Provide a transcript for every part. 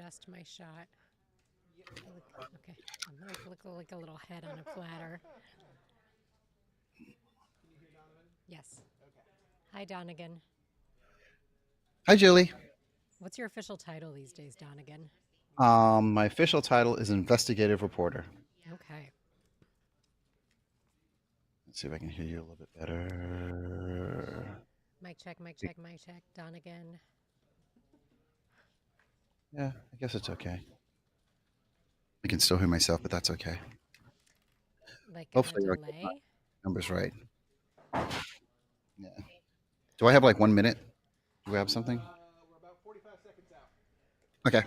Just my shot. Okay. I'm like a little head on a platter. Yes. Hi, Donegan. Hi, Julie. What's your official title these days, Donegan? My official title is investigative reporter. Okay. Let's see if I can hear you a little bit better. Mic check, mic check, mic check. Donegan. Yeah, I guess it's okay. I can still hear myself, but that's okay. Like on a Hopefully, I get my delay. numbers right. Yeah. Do I have like 1 minute? Do we have something? Okay.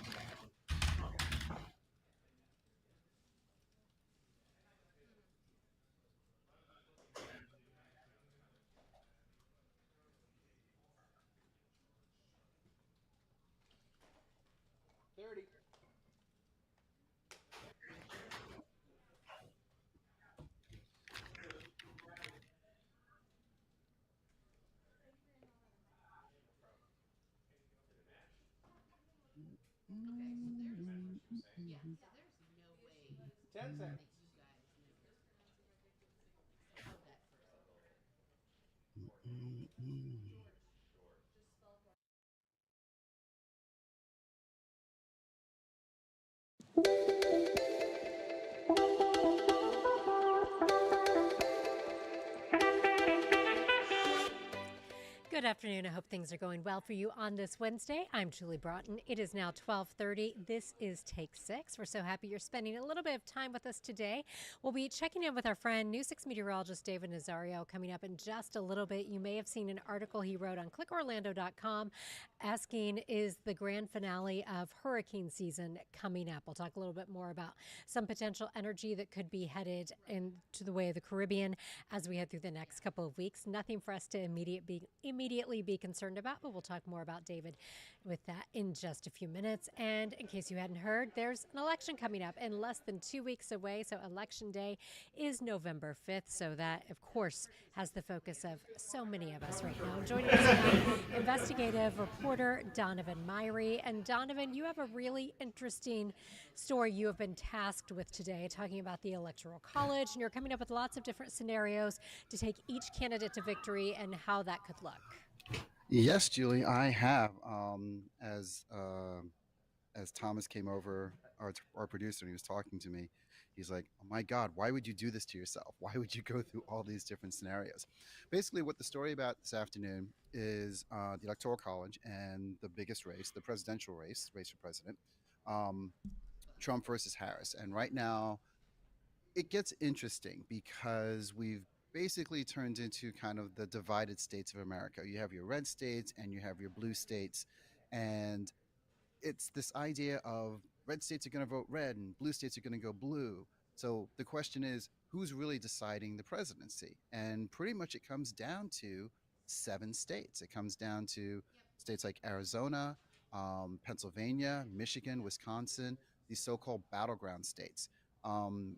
Good afternoon. I hope things are going well for you on this Wednesday. I'm Julie Broughton. It is now 12:30. This is Take 6. We're so happy you're spending a little bit of time with us today. We'll be checking in with our friend News 6 meteorologist David Nazario coming up in just a little bit. You may have seen an article he wrote on clickorlando.com asking, is the grand finale of hurricane season coming up? We'll talk a little bit more about some potential energy that could be headed into the way of the Caribbean as we head through the next couple of weeks. Nothing for us to immediately be concerned about, but we'll talk more about David with that in just a few minutes. And in case you hadn't heard, there's an election coming up in less than 2 weeks away. So Election Day is November 5th. So that, of course, has the focus of so many of us right now. Joining us now, investigative reporter Donovan Myrie. And Donovan, you have a really interesting story you have been tasked with today, talking about the Electoral College, and you're coming up with lots of different scenarios to take each candidate to victory and how that could look. Yes, Julie, I have. As Thomas came over, our producer, and he was talking to me, he's like, "Oh my God, why would you do this to yourself? Why would you go through all these different scenarios?" Basically, what the story about this afternoon is the Electoral College and the biggest race, the presidential race for president, um, Trump versus Harris. And right now, it gets interesting because we've basically turned into kind of the divided states of America. You have your red states and you have your blue states, and it's this idea of red states are going to vote red and blue states are going to go blue. So the question is, who's really deciding the presidency? And pretty much it comes down to 7 states. It comes down to states like Arizona, Pennsylvania, Michigan, Wisconsin, these so called battleground states. Um,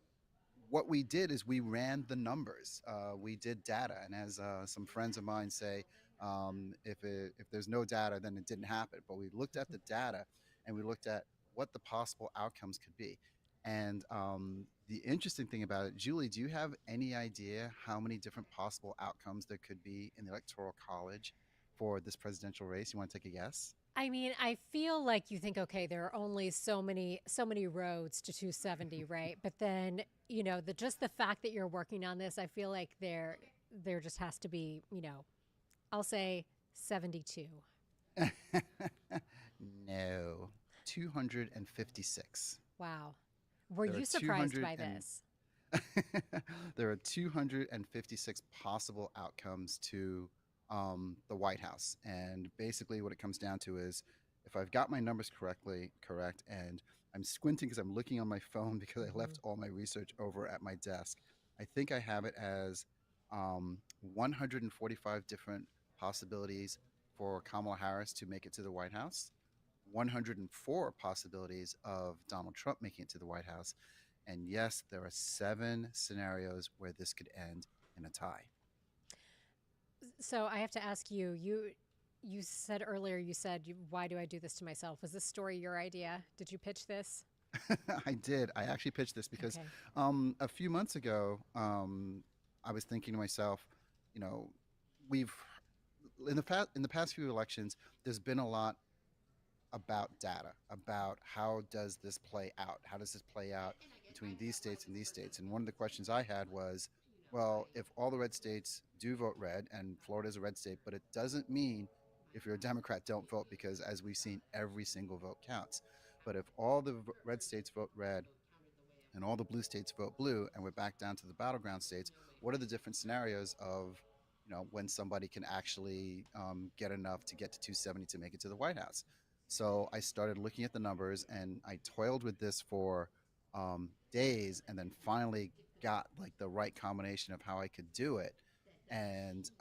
what we did is we ran the numbers. We did data, and as some friends of mine say, if there's no data, then it didn't happen. But we looked at the data, and we looked at what the possible outcomes could be. And the interesting thing about it, Julie, do you have any idea how many different possible outcomes there could be in the electoral college for this presidential race? You want to take a guess? I mean, I feel like you think, okay, there are only so many roads to 270, right? But then, the just the fact that you're working on this, I feel like there just has to be, I'll say 72. No, 256. Wow. Were There are you surprised 200 by and this? there are 256 possible outcomes to the White House, and basically what it comes down to is, if I've got my numbers correct, and I'm squinting because I'm looking on my phone because I Hmm. left all my research over at my desk. I think I have it as 145 different possibilities for Kamala Harris to make it to the White House, 104 possibilities of Donald Trump making it to the White House. And yes, there are 7 scenarios where this could end in a tie. So I have to ask you, You said earlier, why do I do this to myself? Was this story your idea? Did you pitch this? I did. I actually pitched this because Okay. a few months ago, I was thinking to myself, you know, we've in the past few elections, there's been a lot about data, about how does this play out? How does this play out between these states and these states? And one of the questions I had was, well, if all the red states do vote red, and Florida is a red state, but it doesn't mean if you're a Democrat, don't vote because, as we've seen, every single vote counts. But if all the red states vote red and all the blue states vote blue, and we're back down to the battleground states, what are the different scenarios of, when somebody can actually get enough to get to 270 to make it to the White House? So I started looking at the numbers, and I toiled with this for days, and then finally got like the right combination of how I could do it. And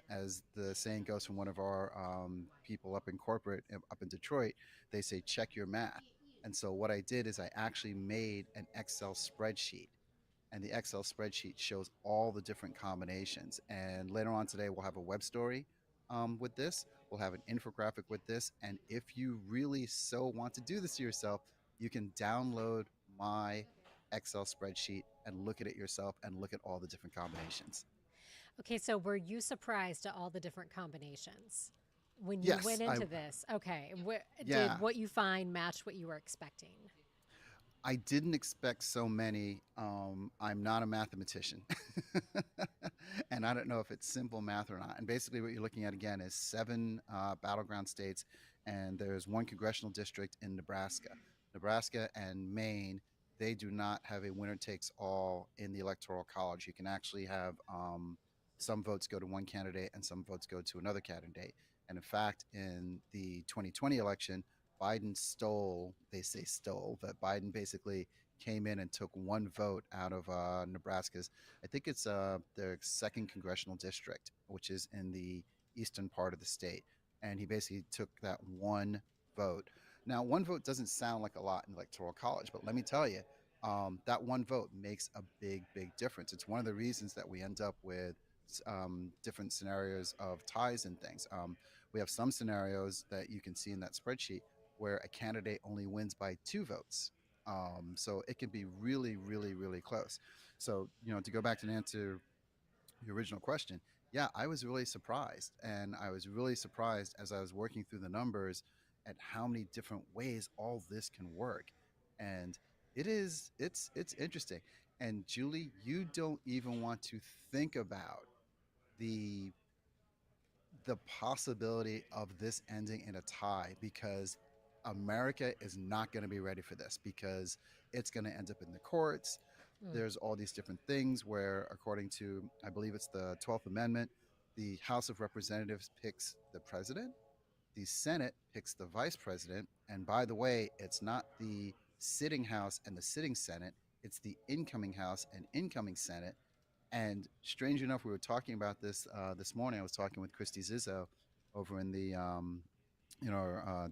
as the saying goes from one of our people up in corporate, up in Detroit, they say, check your math. And so what I did is I actually made an Excel spreadsheet, and the Excel spreadsheet shows all the different combinations. And later on today, we'll have a web story with this. We'll have an infographic with this. And if you really so want to do this to yourself, you can download my Excel spreadsheet and look at it yourself and look at all the different combinations. Okay, so were you surprised at all the different combinations when you Yes, went into this? Okay, did yeah, what you find match what you were expecting? I didn't expect so many. I'm not a mathematician. And I don't know if it's simple math or not. And basically, what you're looking at again is seven battleground states, and there's one congressional district in Nebraska. Nebraska and Maine, they do not have a winner takes all in the Electoral College. You can actually have some votes go to one candidate and some votes go to another candidate. And in fact, in the 2020 election, Biden stole, they say stole, but Biden basically came in and took one vote out of Nebraska's, I think it's their second congressional district, which is in the eastern part of the state. And he basically took that one vote. Now, one vote doesn't sound like a lot in electoral college, but let me tell you, that one vote makes a big, big difference. It's one of the reasons that we end up with different scenarios of ties and things. We have some scenarios that you can see in that spreadsheet where a candidate only wins by two votes. So it can be really, really, really close. So, to go back to answer your original question, yeah, I was really surprised. And I was really surprised as I was working through the numbers at how many different ways all this can work. And it's interesting. And Julie, you don't even want to think about the the possibility of this ending in a tie, because America is not going to be ready for this, because it's going to end up in the courts. Mm. There's all these different things where, according to, I believe it's the 12th Amendment, the House of Representatives picks the president, the Senate picks the vice president. And by the way, it's not the sitting House and the sitting Senate, it's the incoming House and incoming Senate. And strange enough, we were talking about this this morning. I was talking with Christy Zizzo over in the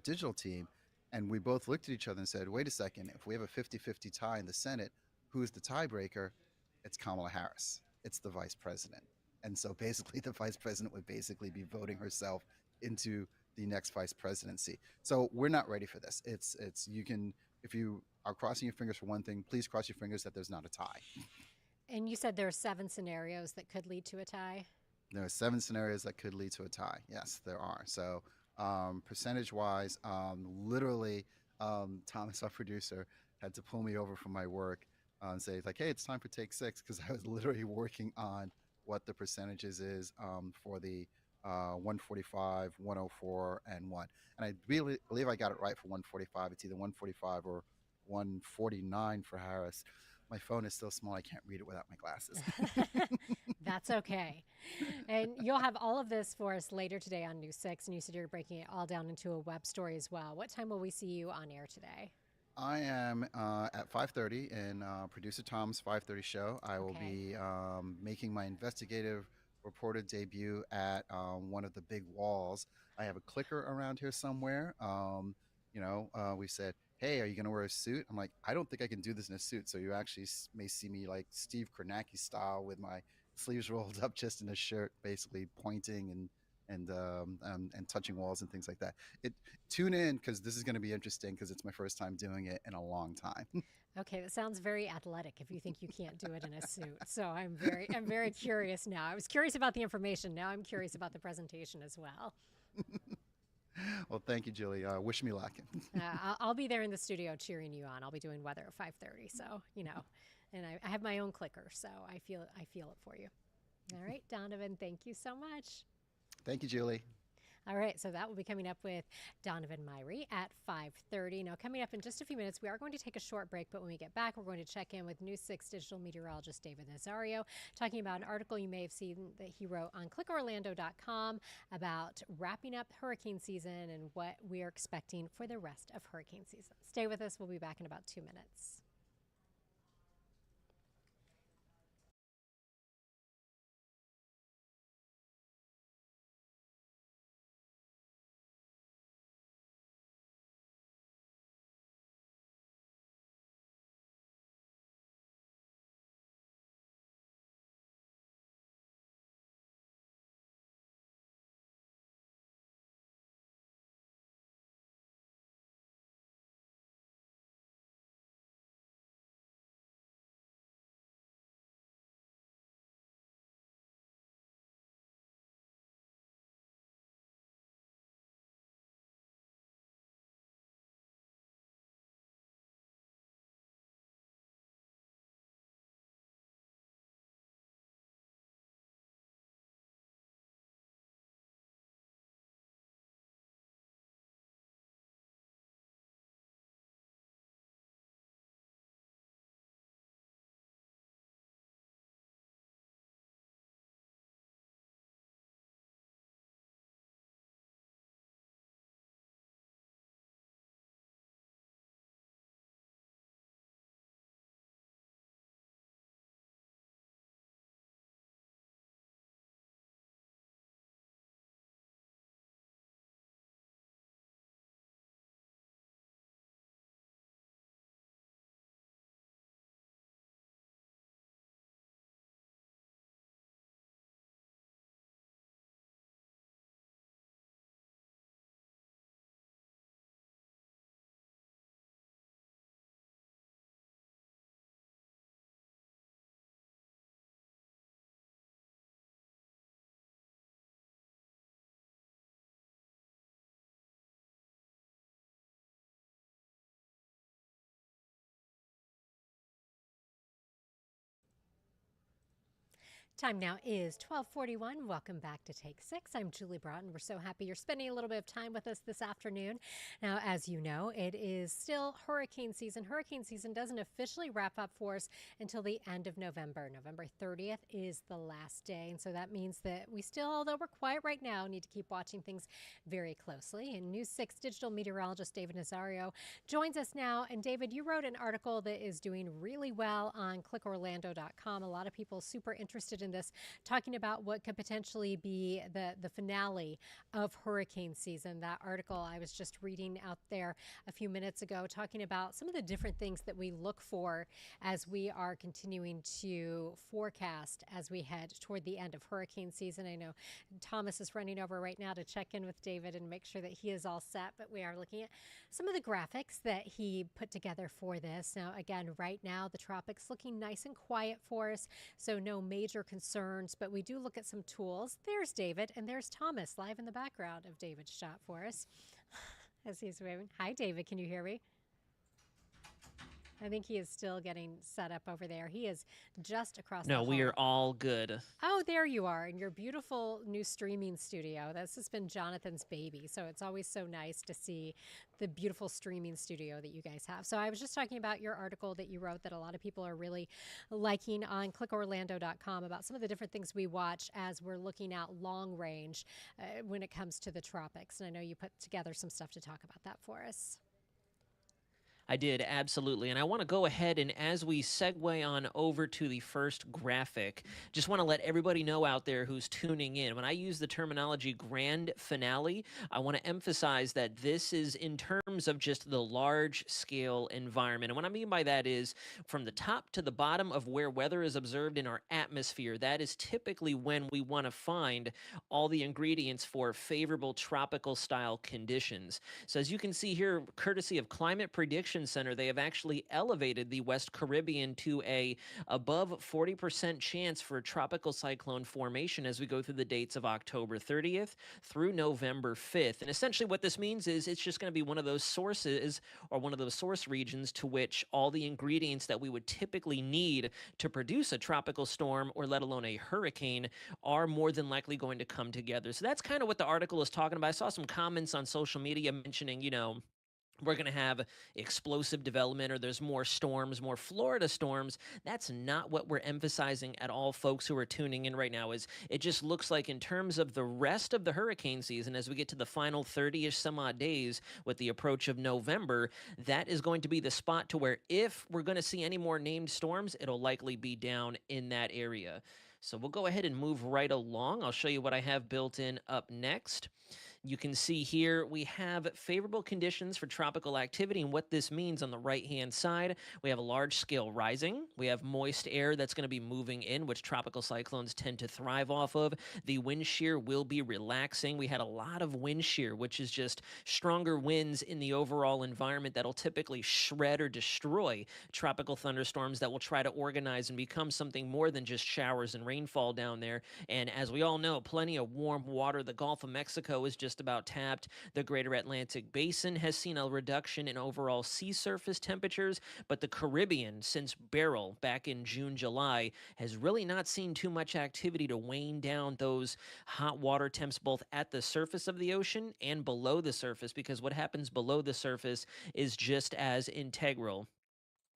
digital team, and we both looked at each other and said, "Wait a second! If we have a 50-50 tie in the Senate, who's the tiebreaker? It's Kamala Harris. It's the vice president." And so basically, the vice president would basically be voting herself into the next vice presidency. So we're not ready for this. It's you can, if you are crossing your fingers for one thing, please cross your fingers that there's not a tie. And you said there are seven scenarios that could lead to a tie. There are seven scenarios that could lead to a tie. Yes, there are. So, percentage wise, literally, Thomas, our producer, had to pull me over from my work and say, like, hey, it's time for take six, because I was literally working on what the percentages is for the 145, 104, and 1. And I really believe I got it right for 145. It's either 145 or 149 for Harris. My phone is so small I can't read it without my glasses. That's okay. And you'll have all of this for us later today on News 6. And you said you're breaking it all down into a web story as well. What time will we see you on air today? I am at 5:30 in producer Tom's 5:30 show. I will Okay. be making my investigative reporter debut at one of the big walls. I have a clicker around here somewhere. We said, "Hey, are you going to wear a suit?" I'm like, "I don't think I can do this in a suit." So you actually may see me like Steve Kornacki style with my sleeves rolled up, just in a shirt, basically pointing and and touching walls and things like that. It Tune in because this is going to be interesting because it's my first time doing it in a long time. Okay, that sounds very athletic if you think you can't do it in a suit. So I'm very curious now. I was curious about the information. Now I'm curious about the presentation as well. Well, thank you, Julie. Wish me luck. I'll be there in the studio cheering you on. I'll be doing weather at 5:30. So and I have my own clicker, so I feel it for you. All right, Donovan, thank you so much. Thank you, Julie. All right, so that will be coming up with Donovan Myrie at 5:30. Now, coming up in just a few minutes, we are going to take a short break, but when we get back, we're going to check in with News 6 digital meteorologist David Nazario, talking about an article you may have seen that he wrote on clickorlando.com about wrapping up hurricane season and what we are expecting for the rest of hurricane season. Stay with us. We'll be back in about 2 minutes. Time now is 12:41. Welcome back to Take 6. I'm Julie Broughton. We're so happy you're spending a little bit of time with us this afternoon. Now, as you know, it is still hurricane season. Hurricane season doesn't officially wrap up for us until the end of November. November 30th is the last day. And so that means that we still, although we're quiet right now, need to keep watching things very closely. And News 6 digital meteorologist David Nazario joins us now. And David, you wrote an article that is doing really well on clickorlando.com. A lot of people super interested in this, talking about what could potentially be the finale of hurricane season. That article I was just reading out there a few minutes ago, talking about some of the different things that we look for as we are continuing to forecast as we head toward the end of hurricane season. I know Thomas is running over right now to check in with David and make sure that he is all set, but we are looking at some of the graphics that he put together for this. Now, again, right now, the tropics looking nice and quiet for us, so no major concerns, but we do look at some tools. There's David, and there's Thomas live in the background of David's shot for us as he's waving. Hi, David. Can you hear me? I think he is still getting set up over there. He is just across the No, hall. we are all good. Oh, there you are in your beautiful new streaming studio. This has been Jonathan's baby, so it's always so nice to see the beautiful streaming studio that you guys have. So I was just talking about your article that you wrote that a lot of people are really liking on clickorlando.com about some of the different things we watch as we're looking out long range when it comes to the tropics. And I know you put together some stuff to talk about that for us. I did, absolutely. And I want to go ahead and as we segue on over to the first graphic, just want to let everybody know out there who's tuning in. When I use the terminology grand finale, I want to emphasize that this is in terms of just the large scale environment. And what I mean by that is from the top to the bottom of where weather is observed in our atmosphere, that is typically when we want to find all the ingredients for favorable tropical style conditions. So as you can see here, courtesy of Climate Prediction Center, they have actually elevated the West Caribbean to a above 40% chance for tropical cyclone formation as we go through the dates of October 30th through November 5th. And essentially what this means is it's just going to be one of those sources or one of those source regions to which all the ingredients that we would typically need to produce a tropical storm or let alone a hurricane are more than likely going to come together. So that's kind of what the article is talking about. I saw some comments on social media mentioning, we're going to have explosive development or there's more storms, more Florida storms. That's not what we're emphasizing at all, folks who are tuning in right now. Is it just looks like in terms of the rest of the hurricane season, as we get to the final 30-ish some odd days with the approach of November, that is going to be the spot to where if we're going to see any more named storms, it'll likely be down in that area. So we'll go ahead and move right along. I'll show you what I have built in up next. You can see here we have favorable conditions for tropical activity, and what this means on the right-hand side, we have a large-scale rising. We have moist air that's going to be moving in, which tropical cyclones tend to thrive off of. The wind shear will be relaxing. We had a lot of wind shear, which is just stronger winds in the overall environment that'll typically shred or destroy tropical thunderstorms that will try to organize and become something more than just showers and rainfall down there. And as we all know, plenty of warm water. The Gulf of Mexico is just about tapped. The greater Atlantic basin has seen a reduction in overall sea surface temperatures, but the Caribbean, since Beryl back in June, July, has really not seen too much activity to wane down those hot water temps both at the surface of the ocean and below the surface, because what happens below the surface is just as integral.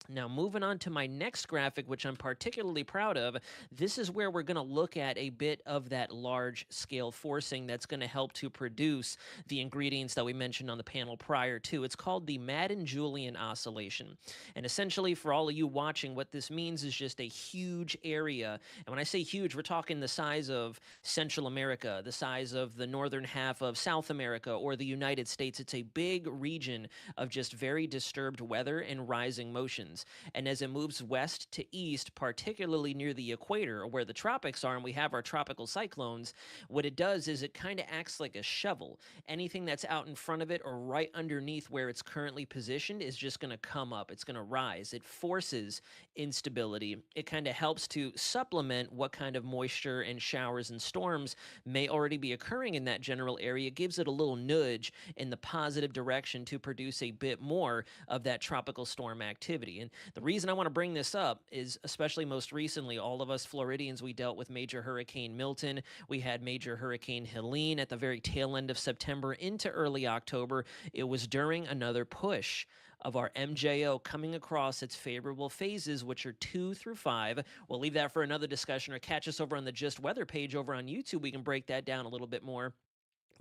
Now, moving on to my next graphic, which I'm particularly proud of, this is where we're going to look at a bit of that large scale forcing that's going to help to produce the ingredients that we mentioned on the panel prior to. It's called the Madden-Julian oscillation. And essentially, for all of you watching, what this means is just a huge area. And when I say huge, we're talking the size of Central America, the size of the northern half of South America, or the United States. It's a big region of just very disturbed weather and rising motions. And as it moves west to east, particularly near the equator, where the tropics are, and we have our tropical cyclones, what it does is it kind of acts like a shovel. Anything that's out in front of it or right underneath where it's currently positioned is just going to come up. It's going to rise. It forces instability. It kind of helps to supplement what kind of moisture and showers and storms may already be occurring in that general area. It gives it a little nudge in the positive direction to produce a bit more of that tropical storm activity. And the reason I want to bring this up is, especially most recently, all of us Floridians, we dealt with Major Hurricane Milton. We had Major Hurricane Helene at the very tail end of September into early October. It was during another push of our MJO coming across its favorable phases, which are 2 through 5. We'll leave that for another discussion, or catch us over on the Just Weather page over on YouTube. We can break that down a little bit more.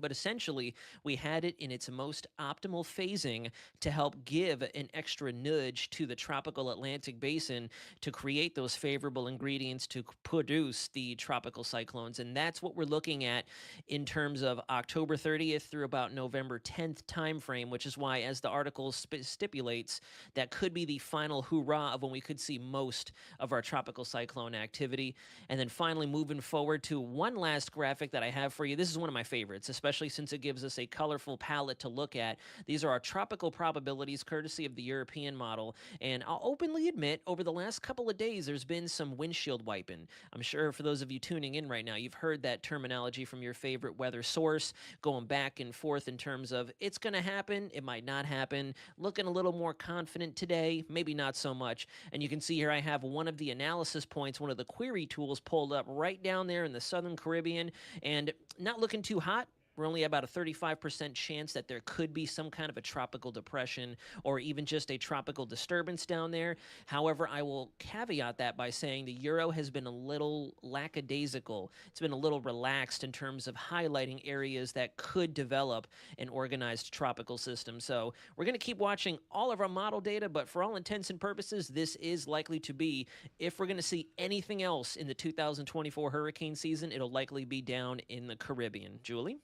But essentially, we had it in its most optimal phasing to help give an extra nudge to the tropical Atlantic basin to create those favorable ingredients to produce the tropical cyclones. And that's what we're looking at in terms of October 30th through about November 10th timeframe, which is why, as the article stipulates, that could be the final hoorah of when we could see most of our tropical cyclone activity. And then finally, moving forward to one last graphic that I have for you. This is one of my favorites, especially since it gives us a colorful palette to look at. These are our tropical probabilities, courtesy of the European model. And I'll openly admit, over the last couple of days, there's been some windshield wiping. I'm sure for those of you tuning in right now, you've heard that terminology from your favorite weather source, going back and forth in terms of it's going to happen, it might not happen, looking a little more confident today, maybe not so much. And you can see here I have one of the analysis points, one of the query tools pulled up right down there in the Southern Caribbean, and not looking too hot, we're only about a 35% chance that there could be some kind of a tropical depression or even just a tropical disturbance down there. However, I will caveat that by saying the Euro has been a little lackadaisical. It's been a little relaxed in terms of highlighting areas that could develop an organized tropical system. So we're going to keep watching all of our model data, but for all intents and purposes, this is likely to be, if we're going to see anything else in the 2024 hurricane season, it'll likely be down in the Caribbean. Julie?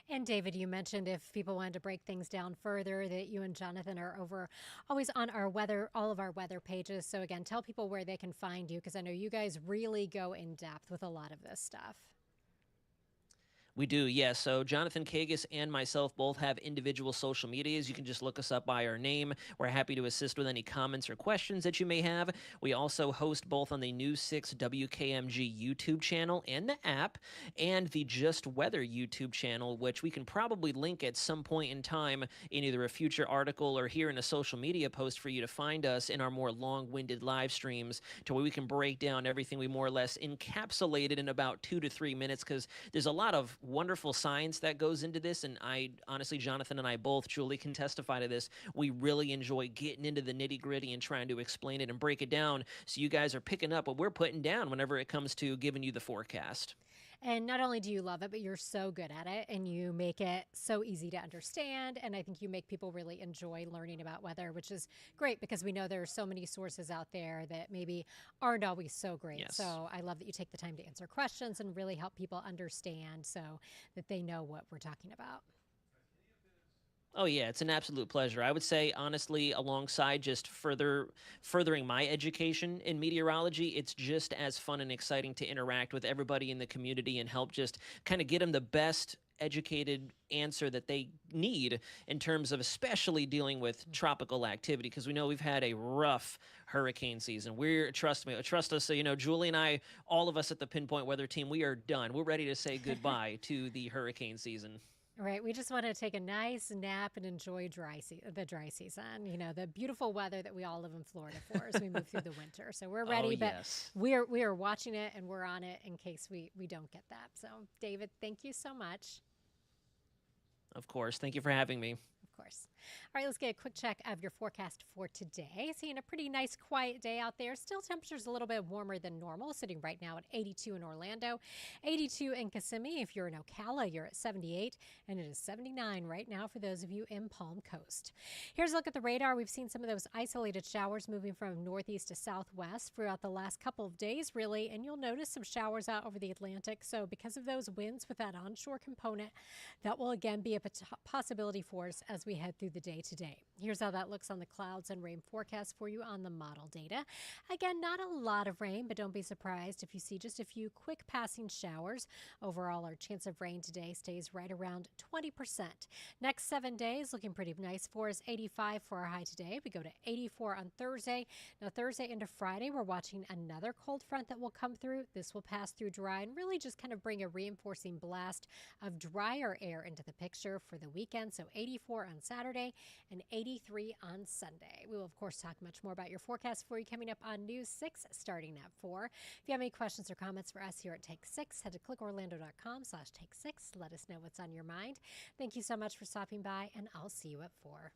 And David, you mentioned if people wanted to break things down further, that you and Jonathan are over always on our weather, all of our weather pages. So again, tell people where they can find you, because I know you guys really go in depth with a lot of this stuff. We do, yes. So Jonathan Kagas and myself both have individual social medias. You can just look us up by our name. We're happy to assist with any comments or questions that you may have. We also host both on the News 6 WKMG YouTube channel and the app, and the Just Weather YouTube channel, which we can probably link at some point in time in either a future article or here in a social media post for you to find us in our more long-winded live streams, to where we can break down everything we more or less encapsulated in about 2 to 3 minutes, because there's a lot of wonderful science that goes into this, and I honestly, Jonathan and I both, Julie can testify to this, we really enjoy getting into the nitty-gritty and trying to explain it and break it down, so you guys are picking up what we're putting down whenever it comes to giving you the forecast. And not only do you love it, but you're so good at it, and you make it so easy to understand. And I think you make people really enjoy learning about weather, which is great, because we know there are so many sources out there that maybe aren't always so great. Yes. So I love that you take the time to answer questions and really help people understand, so that they know what we're talking about. Oh yeah, it's an absolute pleasure. I would say, honestly, alongside just furthering my education in meteorology, it's just as fun and exciting to interact with everybody in the community and help just kind of get them the best educated answer that they need in terms of especially dealing with tropical activity, because we know we've had a rough hurricane season. Trust us, so, you know, Julie and I, all of us at the Pinpoint Weather team, we are done. We're ready to say goodbye to the hurricane season. Right. We just want to take a nice nap and enjoy the dry season, you know, the beautiful weather that we all live in Florida for as we move through the winter. So we're ready, but yes. we are watching it, and we're on it in case we don't get that. So David, thank you so much. Of course. Thank you for having me. Of course. All right, let's get a quick check of your forecast for today. Seeing a pretty nice quiet day out there. Still temperatures a little bit warmer than normal, sitting right now at 82 in Orlando, 82 in Kissimmee. If you're in Ocala, you're at 78, and it is 79 right now for those of you in Palm Coast. Here's a look at the radar. We've seen some of those isolated showers moving from northeast to southwest throughout the last couple of days, really, and you'll notice some showers out over the Atlantic. So because of those winds with that onshore component, that will again be a possibility for us as we head through the day today. Here's how that looks on the clouds and rain forecast for you on the model data. Again, not a lot of rain, but don't be surprised if you see just a few quick passing showers. Overall, our chance of rain today stays right around 20%. Next 7 days looking pretty nice for us. 85 for our high today. We go to 84 on Thursday. Now Thursday into Friday, we're watching another cold front that will come through. This will pass through dry and really just kind of bring a reinforcing blast of drier air into the picture for the weekend. So 84 on Saturday and 83 on Sunday. We will, of course, talk much more about your forecast for you coming up on News 6 starting at 4. If you have any questions or comments for us here at Take 6, head to clickorlando.com/Take 6. Let us know what's on your mind. Thank you so much for stopping by, and I'll see you at 4.